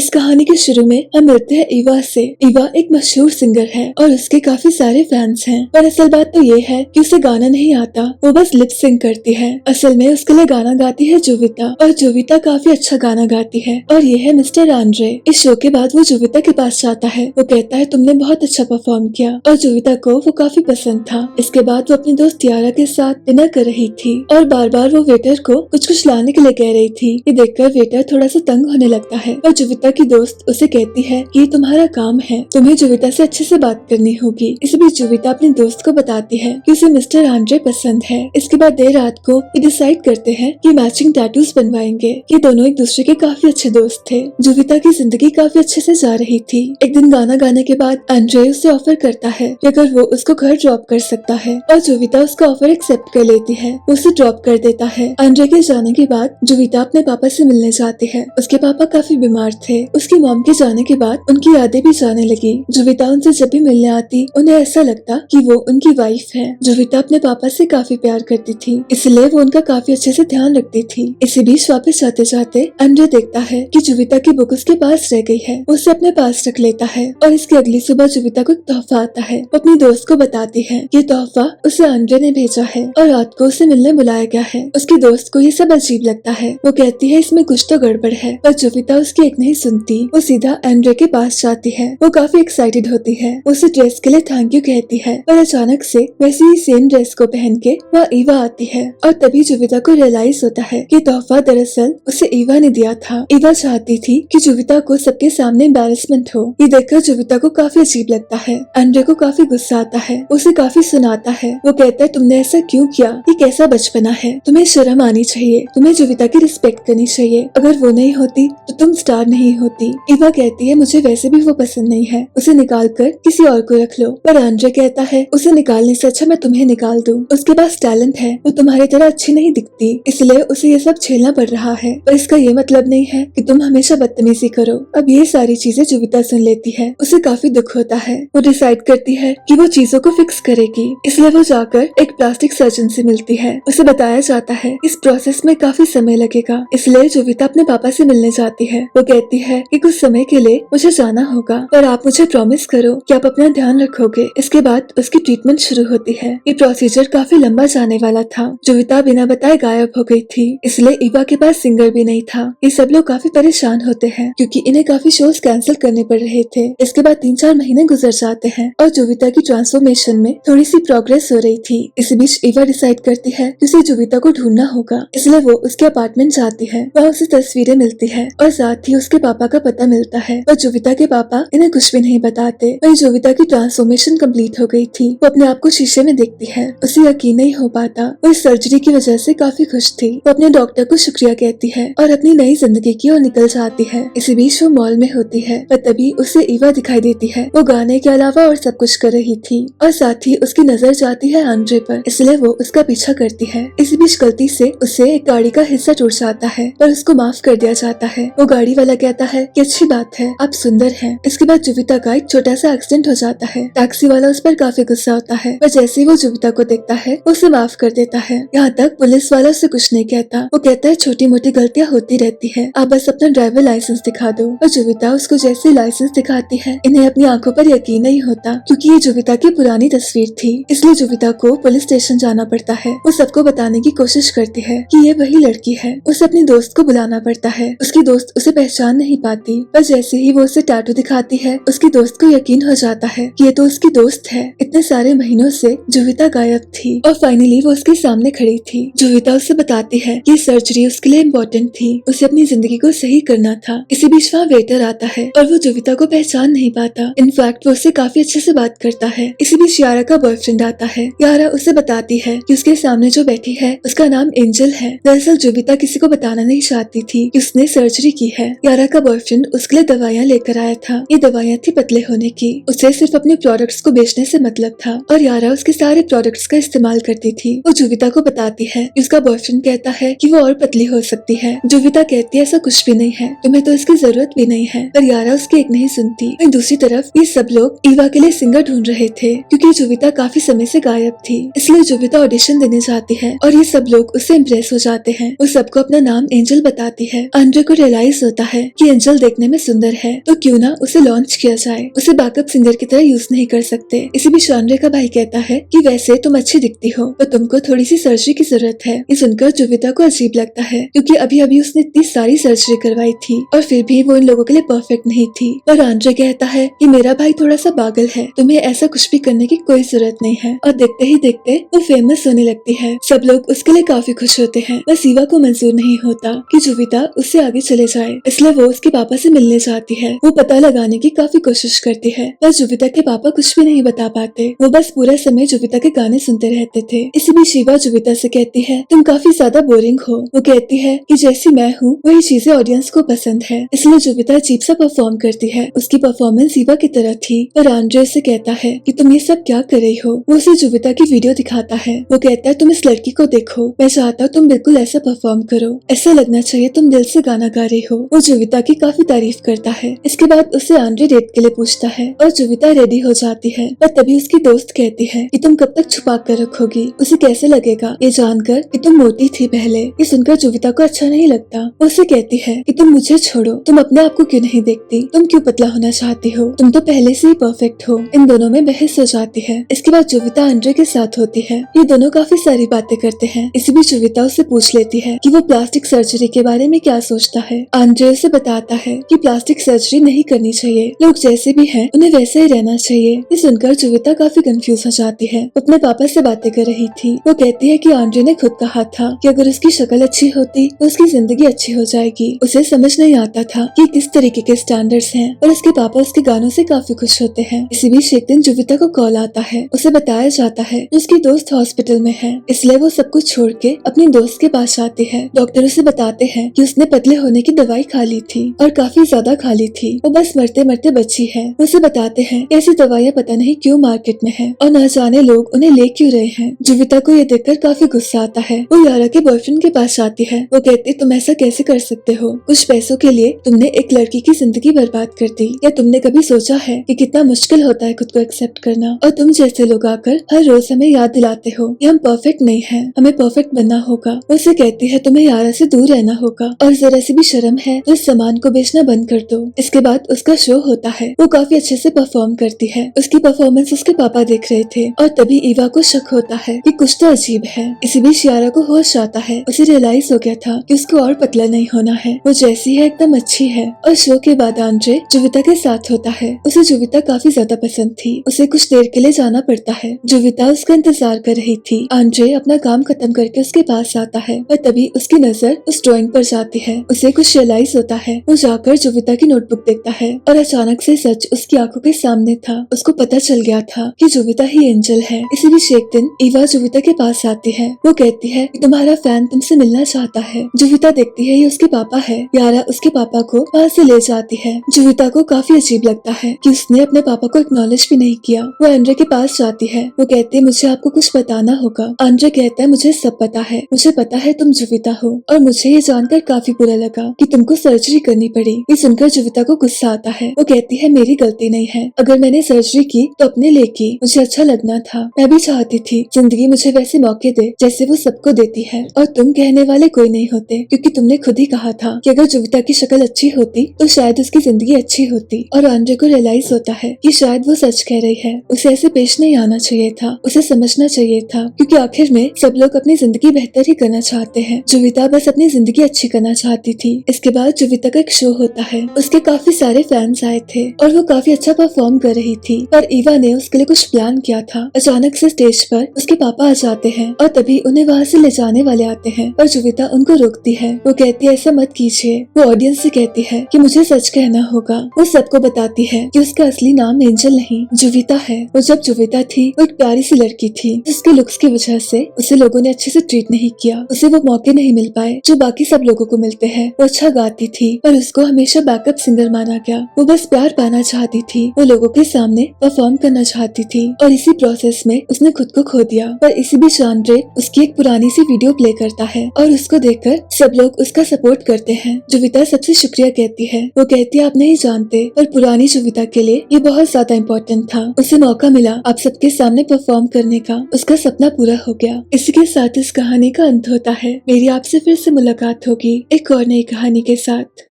इस कहानी के शुरू में हम मिलते हैं ईवा से। ईवा एक मशहूर सिंगर है और उसके काफी सारे फैंस हैं। पर असल बात तो ये है कि उसे गाना नहीं आता, वो बस लिप सिंक करती है। असल में उसके लिए गाना गाती है जुविता, और जुविता काफी अच्छा गाना गाती है। और ये है मिस्टर आंद्रे। इस शो के बाद वो जुविता के पास जाता है। वो कहता है तुमने बहुत अच्छा परफॉर्म किया, और जुविता को वो काफी पसंद था। इसके बाद वो अपनी दोस्त यारा के साथ डिनर कर रही थी और बार बार वो वेटर को कुछ लाने के लिए कह रही थी। ये देखकर वेटर थोड़ा सा तंग होने लगता है और जुविता की दोस्त उसे कहती है कि ये तुम्हारा काम है, तुम्हें जुविता से अच्छे से बात करनी होगी। इस बीच जुविता अपनी दोस्त को बताती है कि उसे मिस्टर आंद्रे पसंद है। इसके बाद देर रात को ये डिसाइड करते हैं कि मैचिंग टैटूज बनवाएंगे। ये दोनों एक दूसरे के काफी अच्छे दोस्त थे। जुविता की जिंदगी काफी अच्छे से जा रही थी। एक दिन गाना गाने के बाद आंद्रे उसे ऑफर करता है कि अगर वो उसको घर ड्रॉप कर सकता है, और जुविता उसका ऑफर एक्सेप्ट कर लेती है। वो उसे ड्रॉप कर देता है। आंद्रे के जाने के बाद जुविता अपने पापा से मिलने जाती है। उसके पापा काफी बीमार थे। उसकी मॉम के जाने के बाद उनकी यादें भी जाने लगी। जुविता उनसे जब भी मिलने आती उन्हें ऐसा लगता कि वो उनकी वाइफ है। जुविता अपने पापा से काफी प्यार करती थी, इसलिए वो उनका काफी अच्छे से ध्यान रखती थी। इसी बीच वापस जाते जाते आंद्रे देखता है कि जुविता की बुक उसके पास रह गई है। वो उसे अपने पास रख लेता है और इसकी अगली सुबह जुविता को एक तोहफा आता है। वो अपनी दोस्त को बताती है ये तोहफा उसे आंद्रे ने भेजा है और रात को उसे मिलने बुलाया गया है। उसकी दोस्त को ये सब अजीब लगता है। वो कहती है इसमें कुछ तो गड़बड़ है, पर जुविता उसकी एक नहीं सुनती। वो सीधा आंद्रे के पास जाती है। वो काफी एक्साइटेड होती है। उसे ड्रेस के लिए थैंक यू कहती है, पर अचानक से वैसी ही सेम ड्रेस को पहन के वह ईवा आती है। और तभी जुविता को रियलाइज होता है कि तोहफा दरअसल उसे ईवा ने दिया था। ईवा चाहती थी कि जुविता को सबके सामने एम्बैरेसमेंट हो। ये देखकर जुविता को काफी अजीब लगता है। आंद्रे को काफी गुस्सा आता है। उसे काफी सुनाता है। वो कहता है तुमने ऐसा क्यों किया, ये कैसा बचपना है, तुम्हें शर्म आनी चाहिए, तुम्हें जुविता की रिस्पेक्ट करनी चाहिए। अगर वो नहीं होती तो तुम स्टार नहीं होती। ईवा कहती है मुझे वैसे भी वो पसंद नहीं है, उसे निकाल कर किसी और को रख लो। पर आंद्रे कहता है उसे निकालने से अच्छा मैं तुम्हें निकाल दूं। उसके पास टैलेंट है, वो तुम्हारी तरह अच्छी नहीं दिखती, इसलिए उसे ये सब झेलना पड़ रहा है। पर इसका ये मतलब नहीं है कि तुम हमेशा बदतमीजी करो। अब ये सारी चीजें जुविता सुन लेती है। उसे काफी दुख होता है। वो डिसाइड करती है कि वो चीजों को फिक्स करेगी, इसलिए वो जाकर एक प्लास्टिक सर्जन से मिलती है। उसे बताया जाता है इस प्रोसेस में काफी समय लगेगा, इसलिए जुविता अपने पापा से मिलने जाती है। वो कहती है कि कुछ समय के लिए मुझे जाना होगा, पर आप मुझे प्रॉमिस करो कि आप अपना ध्यान रखोगे। इसके बाद उसकी ट्रीटमेंट शुरू होती है। ये प्रोसीजर काफी लंबा जाने वाला था। जुविता बिना बताए गायब हो गई थी, इसलिए ईवा के पास सिंगर भी नहीं था। ये सब लोग काफी परेशान होते हैं क्योंकि इन्हें काफी शोज कैंसिल करने पड़ रहे थे। इसके बाद 3-4 महीने गुजर जाते हैं और जुविता की ट्रांसफॉर्मेशन में थोड़ी सी प्रोग्रेस हो रही थी। इसी बीच ईवा डिसाइड करती है कि उसे जुविता को ढूंढना होगा, इसलिए वो उसके अपार्टमेंट जाती है। वहाँ उसे तस्वीरें मिलती है और साथ ही उसके पापा का पता मिलता है, पर जुविता के पापा इन्हें कुछ भी नहीं बताते। वही जुविता की ट्रांसफॉर्मेशन कंप्लीट हो गई थी। वो अपने आप को शीशे में देखती है। उसे यकीन नहीं हो पाता। वो इस सर्जरी की वजह से काफी खुश थी। वो अपने डॉक्टर को शुक्रिया कहती है और अपनी नई जिंदगी की ओर निकल जाती है। इसी बीच वो मॉल में होती है, पर तभी उसे ईवा दिखाई देती है। वो गाने के अलावा और सब कुछ कर रही थी और साथ ही उसकी नजर जाती है आंद्रे पर, इसलिए वो उसका पीछा करती है। इसी बीच गलती से उसे एक गाड़ी का हिस्सा टूट जाता है, पर उसको माफ कर दिया जाता है। वो गाड़ी वाला कहता है कि अच्छी बात है, आप सुंदर हैं। इसके बाद जुविता का एक छोटा सा एक्सीडेंट हो जाता है। टैक्सी वाला उस पर काफी गुस्सा होता है, पर जैसे ही वो जुविता को देखता है उसे माफ कर देता है। यहाँ तक पुलिस वाला उसे कुछ नहीं कहता। वो कहता है छोटी मोटी गलतियाँ होती रहती है, आप बस अपना ड्राइवर लाइसेंस दिखा दो। और जुविता उसको जैसे लाइसेंस दिखाती है, इन्हें अपनी आंखों पर यकीन नहीं होता क्योंकि ये जुविता की पुरानी तस्वीर थी। इसलिए जुविता को पुलिस स्टेशन जाना पड़ता है। वो सबको बताने की कोशिश करती है कि ये वही लड़की है। उसे अपनी दोस्त को बुलाना पड़ता है। उसकी दोस्त उसे पहचान नहीं पाती, पर जैसे ही वो उसे टैटू दिखाती है उसकी दोस्त को यकीन हो जाता है कि ये तो उसकी दोस्त है। इतने सारे महीनों से जुविता गायब थी और फाइनली वो उसके सामने खड़ी थी। जुविता उसे बताती है कि सर्जरी उसके लिए इम्पोर्टेंट थी, उसे अपनी जिंदगी को सही करना था। इसी बीच वहाँ वेटर आता है और वो जुविता को पहचान नहीं पाता। इनफैक्ट वो उससे काफी अच्छे से बात करता है। इसी बीच यारा का बॉयफ्रेंड आता है। यारा उसे बताती है कि उसके सामने जो बैठी है उसका नाम एंजल है। दरअसल जुविता किसी को बताना नहीं चाहती थी कि उसने सर्जरी की है। यारा का बॉयफ्रेंड उसके लिए दवाइयाँ लेकर आया था। ये दवाइयाँ थी पतले होने की। उसे सिर्फ अपने प्रोडक्ट्स को बेचने से मतलब था और यारा उसके सारे प्रोडक्ट्स का इस्तेमाल करती थी। वो जुविता को बताती है कि उसका बॉयफ्रेंड कहता है कि वो और पतली हो सकती है। जुविता कहती है ऐसा कुछ भी नहीं है, तुम्हें तो इसकी जरूरत भी नहीं है, पर यारा उसकी एक नहीं सुनती। वहीं दूसरी तरफ ये सब लोग ईवा के लिए सिंगर ढूंढ रहे थे क्योंकि जुविता काफी समय से गायब थी। इसलिए जुविता ऑडिशन देने जाती है और ये सब लोग उससे इम्प्रेस हो जाते हैं। वो सबको अपना नाम एंजल बताती है। आंद्रे को रियलाइज होता है कि एंजल देखने में सुंदर है तो क्यों ना उसे लॉन्च किया जाए, उसे बैकअप सिंगर की तरह यूज नहीं कर सकते। इसी बीच शानरे का भाई कहता है कि वैसे तुम अच्छी दिखती हो तो तुमको थोड़ी सी सर्जरी की जरूरत है। ये सुनकर जुविता को अजीब लगता है क्योंकि अभी अभी उसने इतनी सारी सर्जरी करवाई थी और फिर भी वो इन लोगों के लिए परफेक्ट नहीं थी। और आंद्रे कहता है कि मेरा भाई थोड़ा सा पागल है, तुम्हें ऐसा कुछ भी करने की कोई जरूरत नहीं है। और देखते ही देखते वो फेमस होने लगती है। सब लोग उसके लिए काफी खुश होते हैं। बस ईवा को मंजूर नहीं होता कि जुविता उससे आगे चले जाए, इसलिए वो उसके पापा से मिलने जाती है। वो पता लगाने की काफी कोशिश करती है पर जुविता के पापा कुछ भी नहीं बता पाते। वो बस पूरा समय जुविता के गाने सुनते रहते थे। इसी बीच शिवा जुविता से कहती है तुम काफी ज्यादा बोरिंग हो। वो कहती है कि जैसी मैं हूँ वही चीजें ऑडियंस को पसंद है, इसलिए जुविता अजीब सा परफॉर्म करती है। उसकी परफॉर्मेंस शिवा की तरह थी। पर आंद्रे उसे कहता है कि तुम ये सब क्या कर रही हो। वो उसे जुविता की वीडियो दिखाता है। वो कहता है तुम इस लड़की को देखो, मैं चाहता हूँ तुम बिल्कुल ऐसा परफॉर्म करो, ऐसा लगना चाहिए तुम दिल से गाना गा रही हो। वो जुविता की काफी तारीफ करता है। इसके बाद उसे आंद्रे डेट के लिए पूछता है और जुविता रेडी हो जाती है। पर तभी उसकी दोस्त कहती है कि तुम कब तक छुपा कर रखोगी, उसे कैसे लगेगा ये जानकर कि तुम मोटी थी पहले। ये सुनकर जुविता को अच्छा नहीं लगता। वो उसे कहती है कि तुम मुझे छोड़ो, तुम अपने आप को क्यों नहीं देखती, तुम क्यों पतला होना चाहती हो, तुम तो पहले से ही परफेक्ट हो। इन दोनों में बहस हो जाती है। इसके बाद जुविता आंद्रे के साथ होती है। ये दोनों काफी सारी बातें करते हैं। इसी बीच जुविता उससे पूछ लेती है कि वो प्लास्टिक सर्जरी के बारे में क्या सोचता है। आंद्रे उसे बताता है कि प्लास्टिक सर्जरी नहीं करनी चाहिए, लोग जैसे भी हैं उन्हें वैसे ही रहना चाहिए। ये सुनकर जुविता काफी कंफ्यूज हो जाती है। वो अपने पापा से बातें कर रही थी। वो कहती है कि आंद्रे ने खुद कहा था कि अगर उसकी शक्ल अच्छी होती तो उसकी जिंदगी अच्छी हो जाएगी। उसे समझ नहीं आता था कि किस तरीके के स्टैंडर्ड्स हैं और उसके पापा उसके गानों से काफी खुश होते हैं। इसी बीच एक दिन जुविता को कॉल आता है। उसे बताया जाता है कि उसकी दोस्त हॉस्पिटल में है, इसलिए वो सब कुछ छोड़ के अपनी दोस्त के पास जाती है। डॉक्टर उसे बताते हैं कि उसने पतले होने की दवाई खा ली थी और काफी ज्यादा खा ली थी, वो बस मरते मरते बची है। उसे बताते हैं ऐसी दवाइयाँ पता नहीं क्यों मार्केट में है और न जाने लोग उन्हें ले क्यों रहे हैं। जुविता को ये देखकर काफी गुस्सा आता है। वो यारा के बॉयफ्रेंड के पास जाती है। वो कहती तुम ऐसा कैसे कर सकते हो, कुछ पैसों के लिए तुमने एक लड़की की जिंदगी बर्बाद कर दी। या तुमने कभी सोचा है कि कितना मुश्किल होता है खुद को एक्सेप्ट करना, और तुम जैसे लोग आकर हर रोज हमें याद दिलाते हो कि हम परफेक्ट नहीं है, हमें परफेक्ट बनना होगा। वो उसे कहती है तुम्हें यारा से दूर रहना होगा और जरा सी भी शर्म है तो इस सामान को बेचना बंद कर दो। इसके बाद उसका शो होता है। वो काफी अच्छे से परफॉर्म करती है। उसकी परफॉर्मेंस उसके पापा देख रहे थे और तभी ईवा को शक होता है कि कुछ तो अजीब है। इसी बीच यारा को होश आता है। उसे रियलाइज हो गया था कि उसको और पतला नहीं होना है, वो जैसी है एकदम अच्छी है। और शो के बाद आंद्रे जुविता के साथ होता है। उसे जुविता काफी ज्यादा पसंद थी। उसे कुछ देर के लिए जाना पड़ता है। जुविता उसका इंतजार कर रही थी। आंद्रे अपना काम खत्म करके उसके पास आता है और तभी उसकी नजर उस ड्राइंग पर जाती है। उसे कुछ रियलाइज होता है। वो जाकर जुविता की नोटबुक देखता है और अचानक से सच उसकी आंखों के सामने था। उसको पता चल गया था कि जुविता ही एंजल है। इसी बीच एक दिन ईवा जुविता के पास आती है। वो कहती है कि तुम्हारा फैन तुमसे मिलना चाहता है। जुविता देखती है ये उसके पापा है। यारा उसके पापा को वहाँ से ले जाती है। जुविता को काफी अजीब लगता है कि उसने अपने पापा को एक्नॉलेज भी नहीं किया। वो आंद्रे के पास जाती है। वो कहती है मुझे आपको कुछ बताना होगा। आंद्रे कहता है मुझे सब पता है, मुझे पता है तुम जुविता हो और मुझे ये जानकर काफी बुरा लगा कि तुमको सर्जरी करनी पड़ी। ये सुनकर जुविता को गुस्सा आता है। वो कहती है मेरी गलती नहीं है, अगर मैंने सर्जरी की तो अपने लिए की, मुझे अच्छा लगना था। मैं भी चाहती थी जिंदगी मुझे वैसे मौके दे जैसे वो सबको देती है, और तुम कहने वाले कोई नहीं होते क्योंकि तुमने खुद ही कहा था कि अगर जुविता की शक्ल अच्छी होती तो शायद उसकी जिंदगी अच्छी होती। और आंद्रे को रियलाइज होता है कि शायद वो सच कह रही है। उसे ऐसे पेश नहीं आना चाहिए था, उसे समझना चाहिए था क्योंकि आखिर में सब लोग अपनी जिंदगी बेहतर ही करना चाहते हैं। जुविता बस अपनी जिंदगी अच्छी करना चाहती थी। इसके बाद जुविता का एक शो होता है। उसके काफी सारे फैंस आए थे और वो काफी अच्छा परफॉर्म कर रही थी, पर ईवा ने उसके लिए कुछ प्लान किया था। अचानक से स्टेज पर उसके पापा आ जाते हैं और तभी उन्हें वहाँ से ले जाने वाले आते हैं, पर जुविता उनको रोकती है। वो कहती है ऐसा मत कीजिए। वो ऑडियंस से कहती है कि मुझे सच कहना होगा। वो सबको बताती है कि उसका असली नाम एंजल नहीं जुविता है। वो जब जुविता थी वो एक प्यारी सी लड़की थी, जिसके लुक्स की वजह से उसे लोगों ने अच्छे से ट्रीट नहीं किया। उसे वो मौके नहीं मिल पाए जो बाकी सब लोगों को मिलते हैं। वो अच्छा गाती थी पर उसको हमेशा बैकअप सिंगर माना गया। वो बस प्यार पाना चाहती थी, वो लोगों के सामने परफॉर्म करना चाहती थी और इसी प्रोसेस में उसने खुद को खो दिया। पर इसी बीच आंद्रे उसकी एक पुरानी सी वीडियो प्ले करता है और उसको देखकर सब लोग उसका सपोर्ट करते हैं। जुविता सबसे शुक्रिया कहती है। वो कहती है आप नहीं जानते, पर पुरानी जुविता के लिए ये बहुत ज्यादा इम्पोर्टेंट था। उसे मौका मिला आप सबके सामने परफॉर्म करने का, उसका सपना पूरा हो गया। इसी के साथ इस कहानी का अंत होता है। मेरी आपसे फिर से मुलाकात होगी एक और नई कहानी के साथ।